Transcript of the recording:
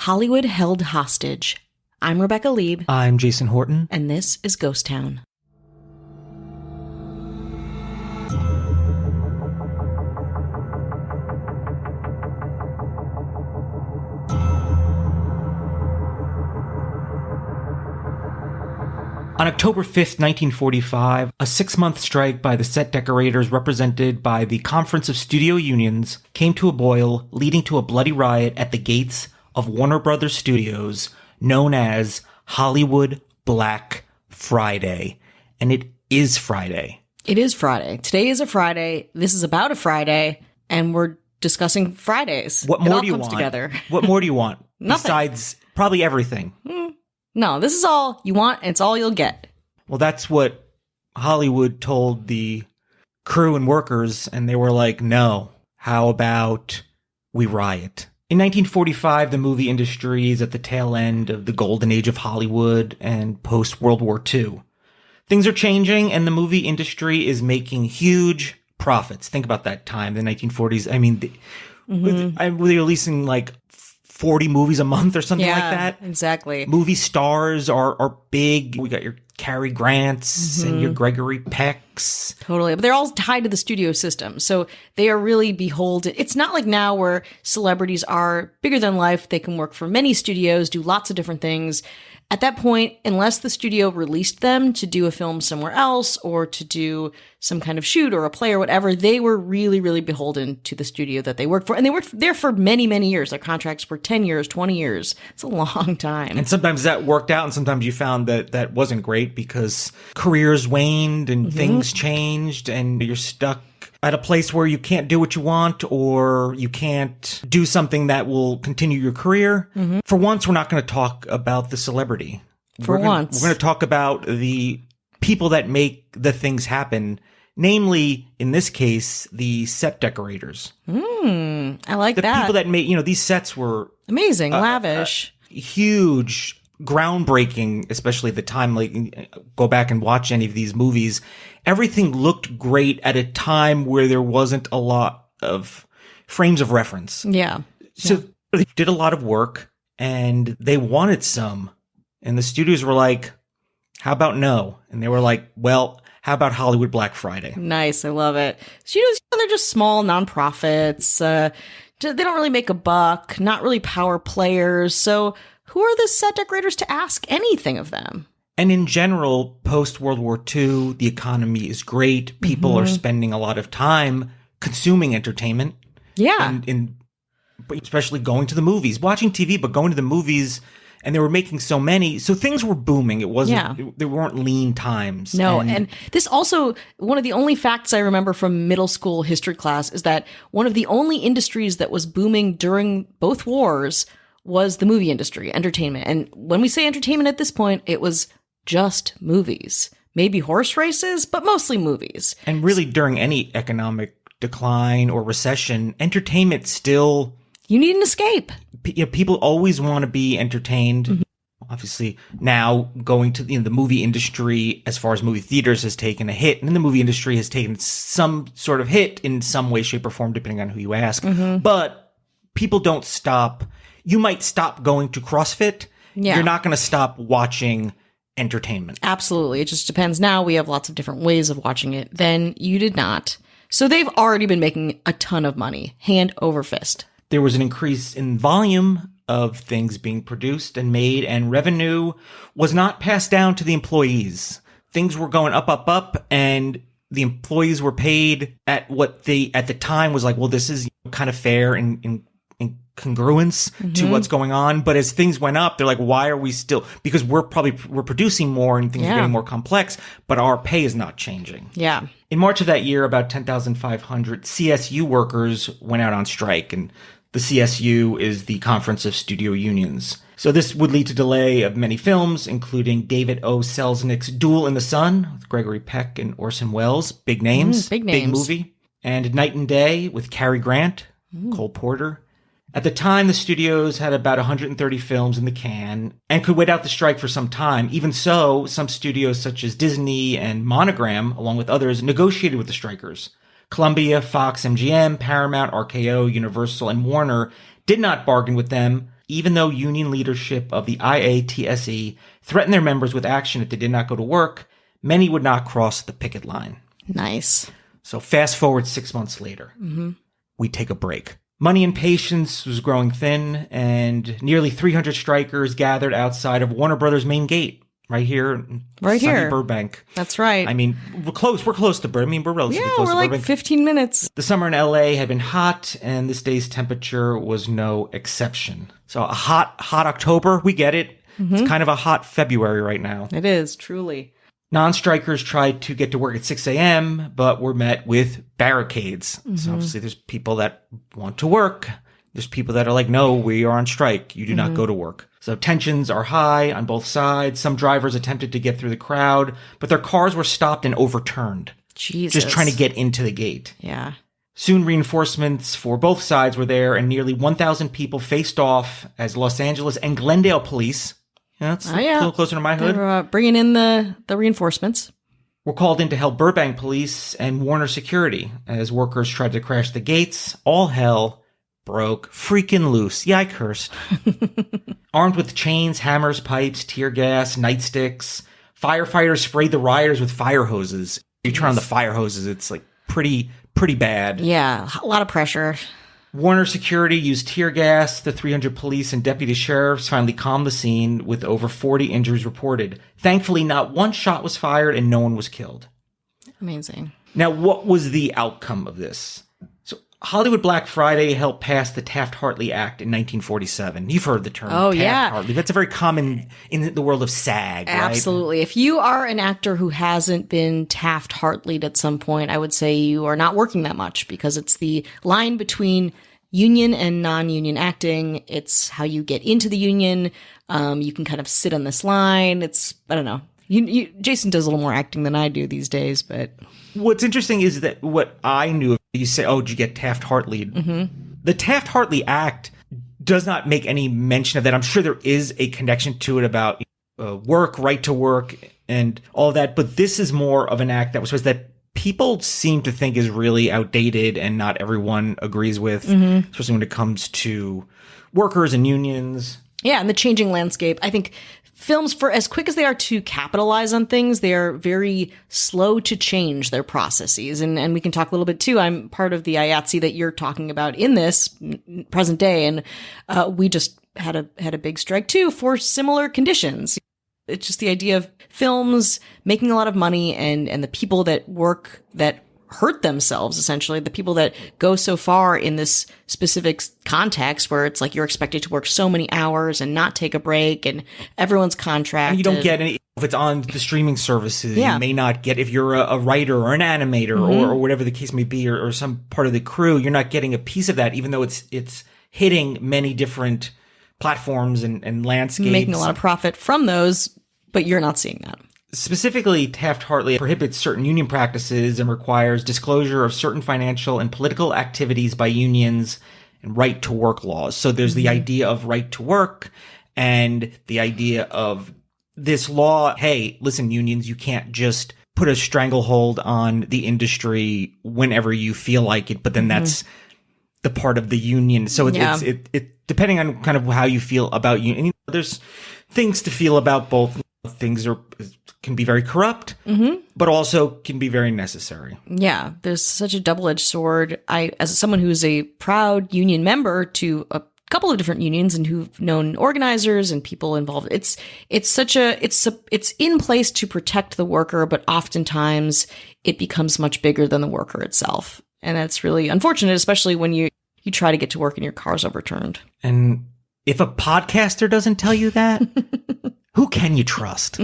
Hollywood Held Hostage. I'm Rebecca Lieb. I'm Jason Horton. And this is Ghost Town. On October 5th, 1945, a 6-month strike by the set decorators represented by the Conference of Studio Unions came to a boil, leading to a bloody riot at the gates of Warner Brothers Studios, known as Hollywood Black Friday. And it is Friday. It is Friday. Today is a Friday. This is about a Friday, and we're discussing Fridays. What more do you want? Together. What more do you want? Nothing. Besides probably everything. No, this is all you want, and it's all you'll get. Well, that's what Hollywood told the crew and workers, and they were like, no, how about we riot? In 1945, the movie industry is at the tail end of the golden age of Hollywood and post-World War II. Things are changing, and the movie industry is making huge profits. Think about that time, the 1940s. I mean, they're releasing like 40 movies a month or something like that. Exactly. Movie stars are big. We got your Cary Grants and your Gregory Pecks. Totally. But they're all tied to the studio system. So they are really beholden. It's not like now where celebrities are bigger than life. They can work for many studios, do lots of different things. At that point, unless the studio released them to do a film somewhere else or to do some kind of shoot or a play or whatever, they were really, really beholden to the studio that they worked for. And they worked there for many, many years. Their contracts were 10 years, 20 years. It's a long time. And sometimes that worked out, and sometimes you found that that wasn't great because careers waned and things changed, and you're stuck at a place where you can't do what you want or you can't do something that will continue your career. For once, we're not going to talk about the celebrity. We're going to talk about the people that make the things happen, namely, in this case, the set decorators. I like the that. The people that made, these sets were amazing, lavish. Huge, groundbreaking, especially at the time. Like, go back and watch any of these movies. Everything looked great at a time where there wasn't a lot of frames of reference. Yeah. So they did a lot of work, and they wanted some. And the studios were like, how about no? And they were like, well, how about Hollywood Black Friday? Nice. I love it. Studios, they're just small nonprofits. They don't really make a buck, not really power players. So who are the set decorators to ask anything of them? And in general, post-World War II, the economy is great. People are spending a lot of time consuming entertainment. Yeah. And especially going to the movies, watching TV, but going to the movies. And they were making so many. So things were booming. It wasn't, there weren't lean times. No. And this also, one of the only facts I remember from middle school history class is that one of the only industries that was booming during both wars was the movie industry, entertainment. And when we say entertainment at this point, it was just movies, maybe horse races, but mostly movies. And really during any economic decline or recession, entertainment still, you need an escape. People always want to be entertained. Obviously, now going to the movie industry, as far as movie theaters, has taken a hit, and the movie industry has taken some sort of hit in some way, shape, or form, depending on who you ask. But people don't stop. You might stop going to CrossFit. You're not going to stop watching entertainment. Absolutely. It just depends. Now we have lots of different ways of watching it. Then you did not. So they've already been making a ton of money, hand over fist. There was an increase in volume of things being produced and made, and revenue was not passed down to the employees. Things were going up, and the employees were paid at what they, at the time, was like, well, this is kind of fair in congruence to what's going on. But as things went up, they're like, why are we still, because we're producing more and things are getting more complex, but our pay is not changing. Yeah. In March of that year, about 10,500 CSU workers went out on strike, and the CSU is the Conference of Studio Unions. So this would lead to delay of many films, including David O. Selznick's Duel in the Sun with Gregory Peck and Orson Welles. Big names. Big names. Big movie. And Night and Day with Cary Grant, Cole Porter. At the time, the studios had about 130 films in the can and could wait out the strike for some time. Even so, some studios such as Disney and Monogram, along with others, negotiated with the strikers. Columbia, Fox, MGM, Paramount, RKO, Universal, and Warner did not bargain with them. Even though union leadership of the IATSE threatened their members with action if they did not go to work, many would not cross the picket line. Nice. So fast forward 6 months later, we take a break. Money and patience was growing thin, and nearly 300 strikers gathered outside of Warner Brothers' main gate, right here in sunny Burbank. That's right. I mean, we're close to Burbank. I mean, we're relatively close to we're Burbank. like 15 minutes. The summer in LA had been hot, and this day's temperature was no exception. So a hot October, we get it. It's kind of a hot February right now. It is, truly. Non-strikers tried to get to work at 6 a.m., but were met with barricades. So obviously there's people that want to work. There's people that are like, no, we are on strike. You do not go to work. So tensions are high on both sides. Some drivers attempted to get through the crowd, but their cars were stopped and overturned. Jesus. Just trying to get into the gate. Yeah. Soon reinforcements for both sides were there, and nearly 1,000 people faced off as Los Angeles and Glendale police, that's a little closer to my hood, They're bringing in the reinforcements, were called in to help Burbank police and Warner Security as workers tried to crash the gates. All hell broke freaking loose. Yeah, I cursed. Armed with chains, hammers, pipes, tear gas, nightsticks, firefighters sprayed the rioters with fire hoses. You turn on the fire hoses, it's like pretty bad. Yeah, a lot of pressure. Warner Security used tear gas. The 300 police and deputy sheriffs finally calmed the scene with over 40 injuries reported. Thankfully, not one shot was fired and no one was killed. Amazing. Now, what was the outcome of this? So Hollywood Black Friday helped pass the Taft-Hartley Act in 1947. You've heard the term Taft-Hartley. That's a very common in the world of SAG, right? Absolutely. If you are an actor who hasn't been Taft-Hartley'd at some point, I would say you are not working that much, because it's the line between union and non-union acting. It's how you get into the union. You can kind of sit on this line. It's, I don't know. Jason does a little more acting than I do these days, but what's interesting is that what I knew, you say, oh, did you get Taft-Hartley? The Taft-Hartley Act does not make any mention of that. I'm sure there is a connection to it about work, right to work, and all that. But this is more of an act that was supposed that people seem to think is really outdated and not everyone agrees with, especially when it comes to workers and unions. Yeah, and the changing landscape. I think films, for as quick as they are to capitalize on things, they are very slow to change their processes. And we can talk a little bit too. I'm part of the IATSE that you're talking about in this present day. And we just had a big strike too for similar conditions. It's just the idea of films making a lot of money and the people that work that hurt themselves, essentially, the people that go so far in this specific context where it's like you're expected to work so many hours and not take a break, and everyone's contracted. And you don't get any, if it's on the streaming services, you may not get, if you're a writer or an animator or whatever the case may be, or some part of the crew, you're not getting a piece of that, even though it's hitting many different platforms and landscapes. Making a lot of profit from those, but you're not seeing that. Specifically, Taft-Hartley prohibits certain union practices and requires disclosure of certain financial and political activities by unions and right to work laws. So there's the idea of right to work and the idea of this law. Hey, listen, unions, you can't just put a stranglehold on the industry whenever you feel like it, but then that's the part of the union. So it depending on kind of how you feel about union, there's things to feel about both. Things can be very corrupt, but also can be very necessary. Yeah, there's such a double-edged sword. As someone who's a proud union member to a couple of different unions and who've known organizers and people involved, it's in place to protect the worker, but oftentimes it becomes much bigger than the worker itself, and that's really unfortunate, especially when you try to get to work and your car's overturned. And if a podcaster doesn't tell you that, who can you trust?